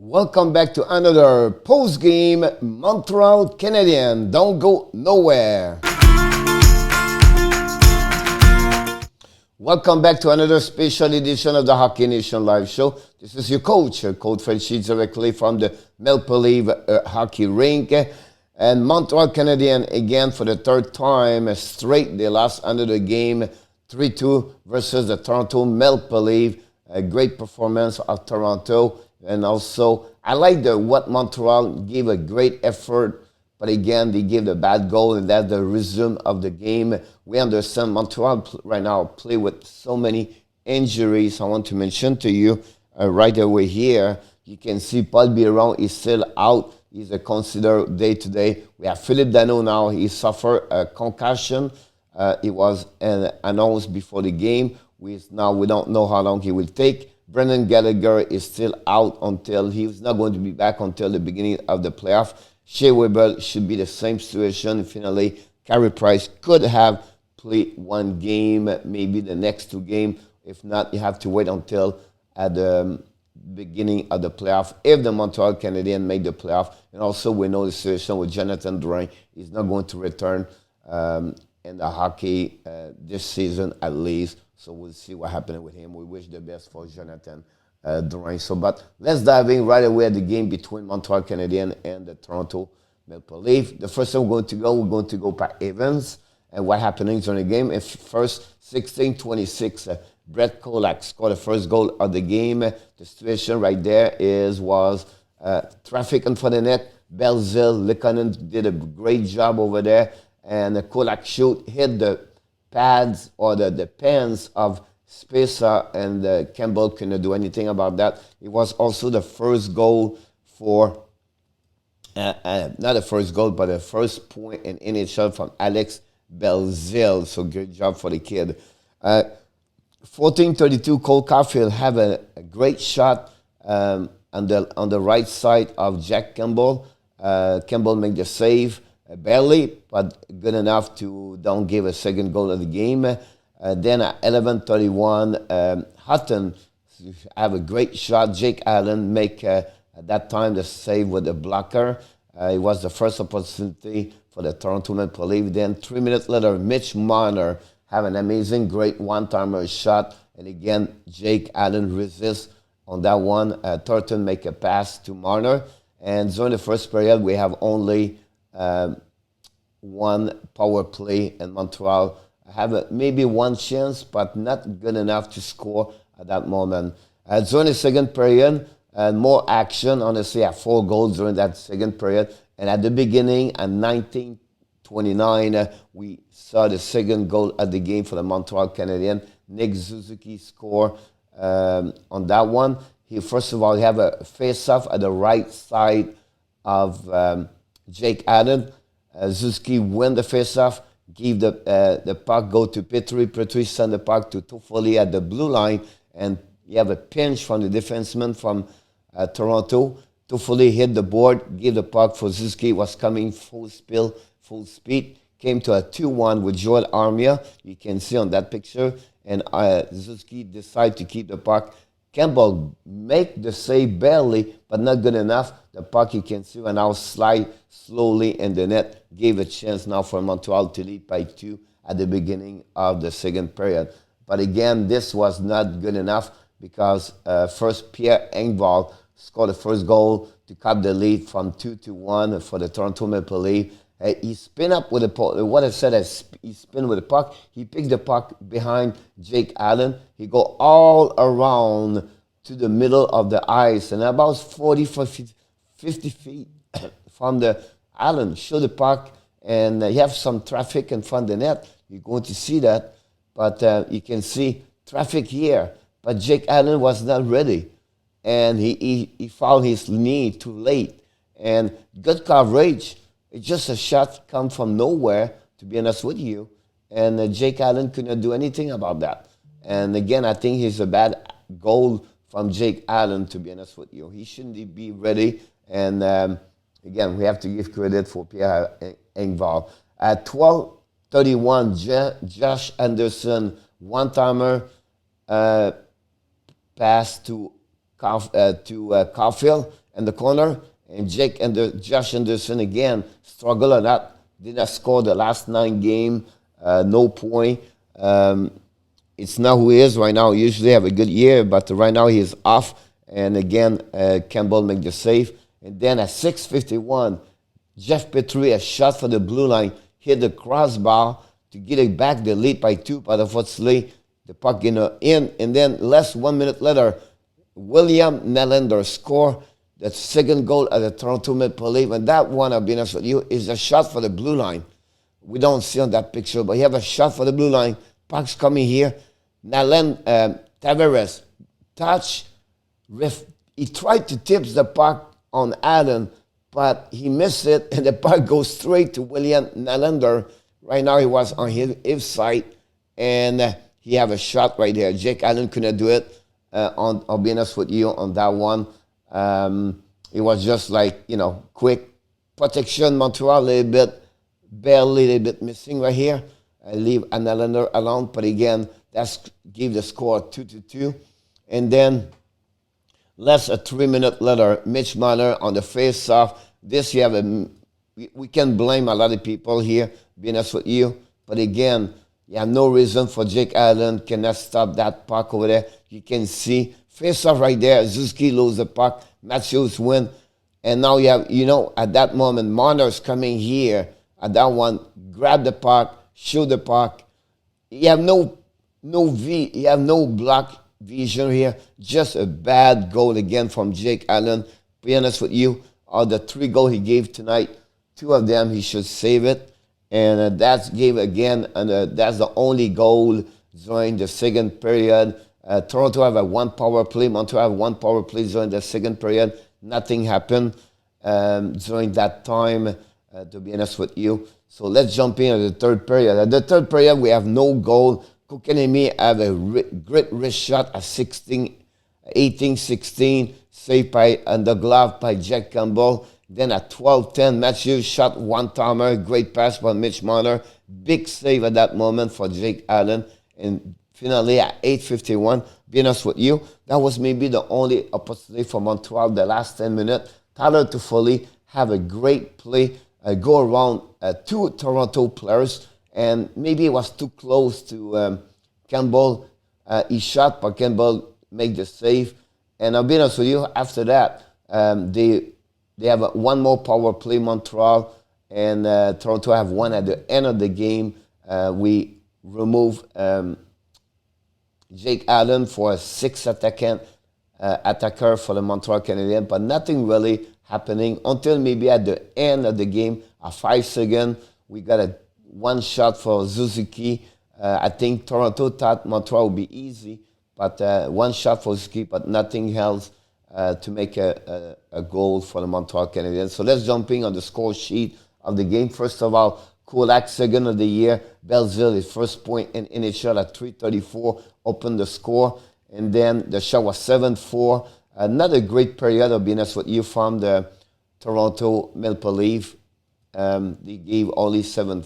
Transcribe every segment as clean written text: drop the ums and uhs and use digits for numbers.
Welcome back to another post-game Montreal Canadiens. Don't go nowhere. Welcome back to another special edition of the Hockey Nation live show. This is your coach, Fred Sheets, directly from the Maple Leaf hockey rink. And Montreal Canadiens, again, for the third time straight, they lost another game 3-2 versus the Toronto Maple Leaf. A great performance of Toronto. And also, I like what Montreal gave a great effort, but again, they gave the bad goal, and that's the resume of the game. We understand Montreal right now play with so many injuries. I want to mention to you right away here, you can see Paul Biron is still out. He's a considered day-to-day. We have Phillip Danault now. He suffered a concussion. It was announced before the game. We don't know how long he will take. Brendan Gallagher is still out until he's not going to be back until the beginning of the playoff. Shea Weber should be the same situation. Finally, Carey Price could have played one game, maybe the next two games. If not, you have to wait until at the beginning of the playoff if the Montreal Canadiens make the playoff. And also, we know the situation with Jonathan Drouin. He's not going to return in the hockey this season at least. So we'll see what happens with him. We wish the best for Jonathan Drouin. But let's dive in right away at the game between Montreal Canadiens and the Toronto Maple Leaf. The first time we're going to go by Evans. And what happened during the game? First, 16-26, Brett Kulak scored the first goal of the game. The situation right there was traffic in front of the net. Belzile, Likonen did a great job over there. And Kulak hit the pads or the pants of Spacer, and Campbell couldn't do anything about that. It was also the first goal for, not the first goal, but the first point in NHL from Alex Belzile. So good job for the kid. 14-32, Cole Caulfield have a great shot on the right side of Jack Campbell. Campbell made the save. Barely, but good enough to don't give a second goal of the game. Then at 11:31, Hutton have a great shot. Jake Allen make at that time the save with the blocker. It was the first opportunity for the Toronto Maple Leaf. Then 3 minutes later, Mitch Marner have an amazing, great one-timer shot. And again, Jake Allen resists on that one. Thornton make a pass to Marner. And during the first period, we have only one power play, and Montreal have maybe one chance, but not good enough to score at that moment. During the second period, more action. Honestly, I had 4 goals during that second period. And at the beginning, at 19:29, we saw the second goal of the game for the Montreal Canadiens. Nick Suzuki scored on that one. First of all, he have a face-off at the right side of Jake Allen. Suzuki win the faceoff, give the puck go to Petrie. Petrie send the puck to Toffoli at the blue line, and you have a pinch from the defenseman from Toronto. Toffoli hit the board, gave the puck for Suzuki, was coming full speed, came to a 2-1 with Joel Armia. You can see on that picture, and Suzuki decided to keep the puck. Campbell make the save barely, but not good enough. The puck you can see and now slide slowly in the net. Gave a chance now for Montreal to lead by 2 at the beginning of the second period. But again, this was not good enough because first Pierre Engvall scored the first goal to cut the lead from 2-1 for the Toronto Maple Leaf. He spin up with the puck. What I said is he spin with the puck. He picked the puck behind Jake Allen. He go all around to the middle of the ice and about 50 feet from the Allen. Show the puck, and you have some traffic in front of the net. You're going to see that, but you can see traffic here. But Jake Allen was not ready, and he found his knee too late. And good coverage. It's just a shot come from nowhere, to be honest with you. And Jake Allen couldn't do anything about that. And again, I think it's a bad goal from Jake Allen, to be honest with you. He shouldn't be ready. And again, we have to give credit for Pierre Engvall. At 12:31, Josh Anderson, one-timer pass to Caulfield, in the corner. And Josh Anderson again struggled a lot. Did not score the last 9 games. No point. It's not who he is right now. He usually have a good year, but right now he is off. And again, Campbell make the save. And then at 6:51, Jeff Petrie, a shot for the blue line, hit the crossbar to get it back the lead by 2. But unfortunately, the puck in. And then less 1 minute later, William Nylander scored the second goal at the Toronto Maple Leafs. And that one, I'll be honest with you, is a shot for the blue line. We don't see on that picture, but he have a shot for the blue line. Puck's coming here. Tavares touch. He tried to tip the puck on Allen, but he missed it, and the puck goes straight to William Nylander. Right now, he was on his side, and he have a shot right there. Jake Allen couldn't do it. I'll be honest with you on that one. It was just like, quick protection. Montreal barely a little bit missing right here. I leave Nylander alone, but again, that's give the score 2-2. And then less a 3 minute later, Mitch Marner on the face-off. This you have we can blame a lot of people here, being honest with you. But again, you have no reason for Jake Allen cannot stop that puck over there. You can see face-off right there. Suzuki lose the puck. Matthews win. And now you have, at that moment, Marner's coming here. At that one, grab the puck, shoot the puck. You have no block vision here. Just a bad goal again from Jake Allen. Be honest with you, of the 3 goals he gave tonight, 2 of them he should save it. And that's gave again, and that's the only goal during the second period. Toronto have a 1 power play. Montreal have 1 power play during the second period. Nothing happened during that time, to be honest with you. So let's jump in at the third period. At the third period, we have no goal. Kotkaniemi have a great wrist shot at 18-16, saved by under glove by Jack Campbell. Then at 12-10, Matthews shot one-timer. Great pass by Mitch Marner. Big save at that moment for Jake Allen. And finally at 8:51, be honest with you, that was maybe the only opportunity for Montreal the last 10 minutes. Tyler Toffoli have a great play, go around 2 Toronto players, and maybe it was too close to Campbell. He shot, but Campbell made the save. And I'll be honest with you, after that, they have 1 more power play, Montreal, and Toronto have 1 at the end of the game. We remove Jake Allen for a 6th attacker for the Montreal Canadiens, but nothing really happening until maybe at the end of the game, at 5 seconds, we got 1 shot for Suzuki. I think Toronto thought Montreal would be easy, but 1 shot for Suzuki, but nothing else to make a goal for the Montreal Canadiens. So let's jump in on the score sheet of the game. First of all, Kulak, 2nd of the year. Belzile, his first point in NHL at 3:34, opened the score. And then the shot was 7-4. Another great period, I'll be honest with you, from the Toronto Maple Leafs. They gave only 7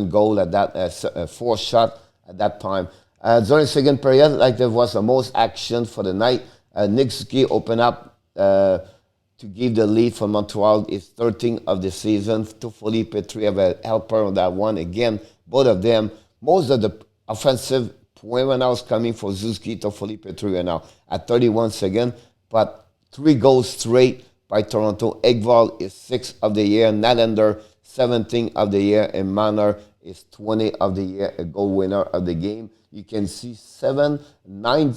goals at that, 4 shot at that time. During the second period, like there was the most action for the night. Nick Suzuki opened up to give the lead for Montreal. It's 13th of the season. Toffoli, Petrie have a helper on that one. Again, both of them, most of the offensive point when I was coming for Suzuki, Toffoli, Petrie right now at 31 seconds. But 3 goals straight by Toronto. Ekvall is 6th of the year. Nylander, 17th of the year. And Marner is 20th of the year, a goal winner of the game. You can see 7, 9,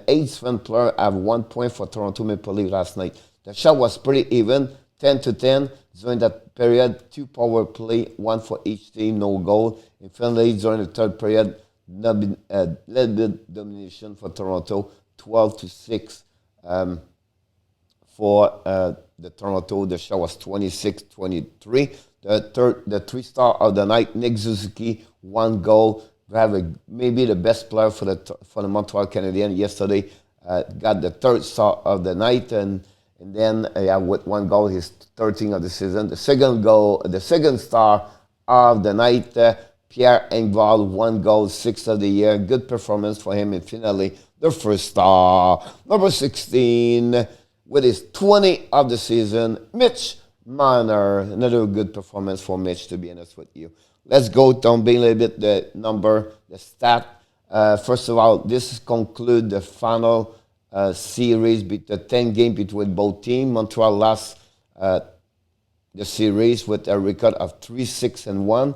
8 strength players have 1 point for Toronto Maple Leafs last night. The shot was pretty even, 10-10. During that period, 2 power play, 1 for each team, no goal. And finally, during the third period, little bit domination for Toronto, 12-6 for the Toronto. The shot was 26-23. The 3-star of the night, Nick Suzuki, 1 goal. We have maybe the best player for the Montreal Canadiens yesterday. Got the 3rd star of the night, and then with 1 goal, he's 13th of the season. The second star of the night, Pierre Engvall, 1 goal, 6th of the year. Good performance for him. And finally, the 1st star, number 16, with his 20 of the season. Mitch Marner, another good performance for Mitch, to be honest with you. Let's go down a little bit the number, the stat. First of all, this conclude the final series, the 10 game between both teams. Montreal lost the series with a record of 3-6-1.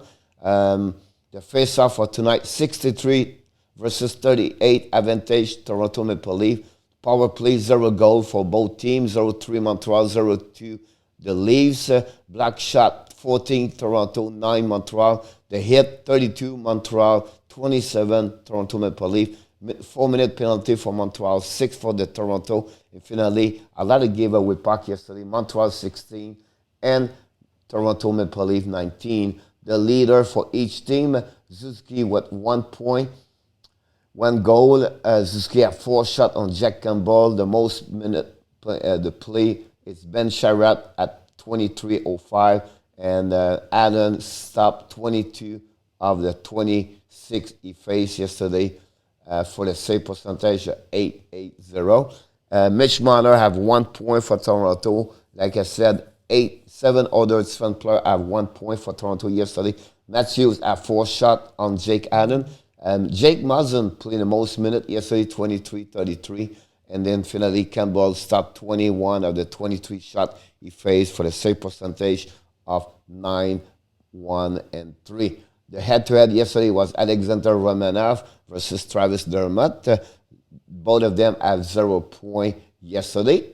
The face-off for tonight, 63 versus 38, advantage Toronto Maple Leafs. Power play, 0 goal for both teams, 0-3 Montreal, 0-2 the Leafs. Black shot, 14 Toronto, 9 Montreal. The hit, 32 Montreal, 27 Toronto Maple Leafs. 4-minute penalty for Montreal, 6 for the Toronto. And finally, a lot of giveaway puck yesterday. Montreal 16 and Toronto Maple Leafs 19. The leader for each team, Suzuki with 1 point, 1 goal. Suzuki had 4 shots on Jack Campbell. The most minute the play is Ben Sherratt at 23:05, and Allen stopped 22 of the 26 he faced yesterday for the save percentage of 8.80. Mitch Marner have 1 point for Toronto. Like I said, 7 other defense players have 1 point for Toronto yesterday. Matthews had 4 shots on Jake Allen. Jake Muzzin played the most minutes yesterday, 23-33. And then finally, Campbell stopped 21 of the 23 shots he faced for the save percentage of 9-1-3. The head-to-head yesterday was Alexander Romanov versus Travis Dermott. Both of them have 0 point yesterday.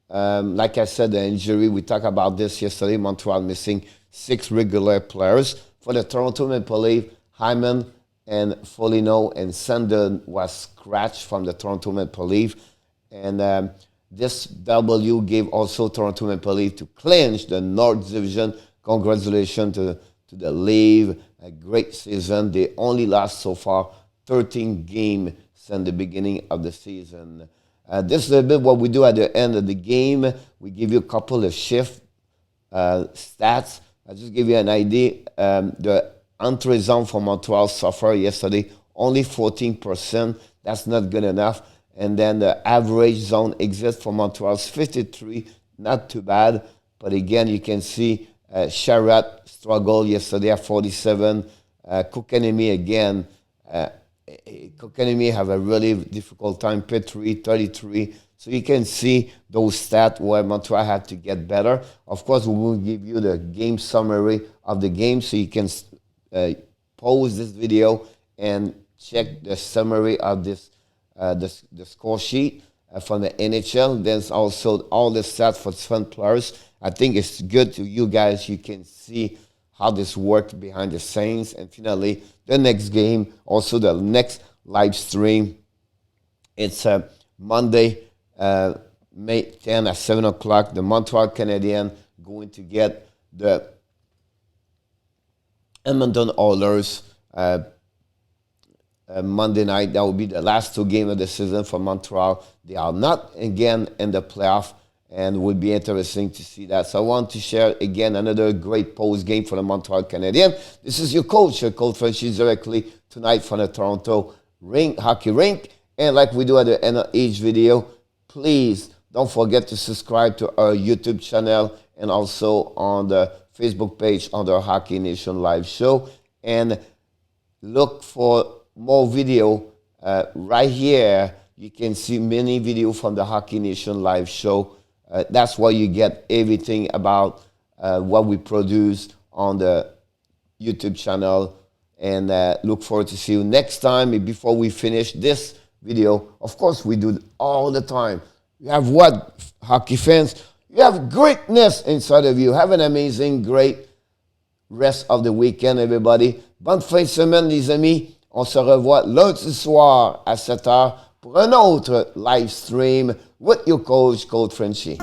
Like I said, the injury, we talked about this yesterday. Montreal missing 6 regular players. For the Toronto Maple Leafs, Hyman and Foligno and Sandon was scratched from the Toronto Maple Leafs. And this W gave also Toronto Maple Leafs to clinch the North Division. Congratulations to the Leafs. A great season. They only lost so far 13 games since the beginning of the season. This is a bit what we do at the end of the game. We give you a couple of shift stats. I'll just give you an idea. The entry zone for Montreal suffered yesterday, only 14%. That's not good enough. And then the average zone exit for Montreal is 53, not too bad. But again, you can see Sherratt struggled yesterday at 47. Kotkaniemi again. Kotkaniemi have a really difficult time, Petrie, 33. So you can see those stats where Montreal had to get better. Of course, we will give you the game summary of the game so you can pause this video and check the summary of this the score sheet from the NHL. There's also all the stats for fun players. I think it's good to you guys. You can see how this worked behind the scenes. And finally, the next game, also the next live stream. It's Monday, May 10 at 7 o'clock. The Montreal Canadiens going to get the Edmonton Oilers Monday night. That will be the last 2 games of the season for Montreal. They are not again in the playoff, and will be interesting to see that. So I want to share again another great post game for the Montreal Canadiens. This is your coach Frenchie, directly tonight from the Toronto hockey rink. And like we do at the end of each video, please don't forget to subscribe to our YouTube channel and also on the Facebook page under Hockey Nation Live Show. And look for more video right here. You can see many videos from the Hockey Nation Live Show. That's where you get everything about what we produce on the YouTube channel. And look forward to see you next time. Before we finish this video, of course, we do it all the time. You have what, hockey fans? You have greatness inside of you. Have an amazing, great rest of the weekend, everybody. Bonne fin de semaine, les amis. On se revoit lundi soir à 7h pour un autre live stream with your coach, Frenchie.